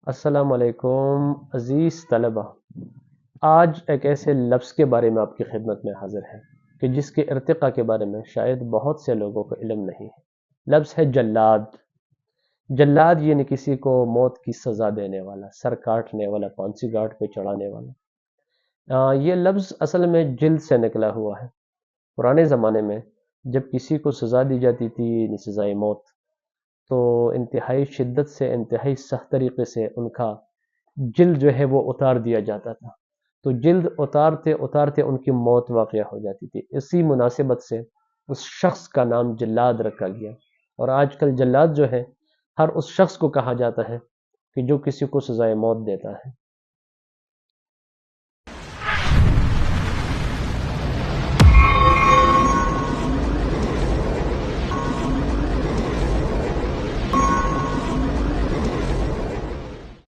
السلام علیکم عزیز طلبہ، آج ایک ایسے لفظ کے بارے میں آپ کی خدمت میں حاضر ہے کہ جس کے ارتقاء کے بارے میں شاید بہت سے لوگوں کو علم نہیں ہے۔ لفظ ہے جلاد۔ جلاد یعنی کسی کو موت کی سزا دینے والا، سر کاٹنے والا، پھانسی گھاٹ پہ چڑھانے والا۔ یہ لفظ اصل میں جلد سے نکلا ہوا ہے۔ پرانے زمانے میں جب کسی کو سزا دی جاتی تھی، یعنی سزائے موت، تو انتہائی شدت سے، انتہائی سخت طریقے سے ان کا جلد جو ہے وہ اتار دیا جاتا تھا۔ تو جلد اتارتے اتارتے ان کی موت واقع ہو جاتی تھی۔ اسی مناسبت سے اس شخص کا نام جلاد رکھا گیا، اور آج کل جلاد جو ہے ہر اس شخص کو کہا جاتا ہے کہ جو کسی کو سزائے موت دیتا ہے۔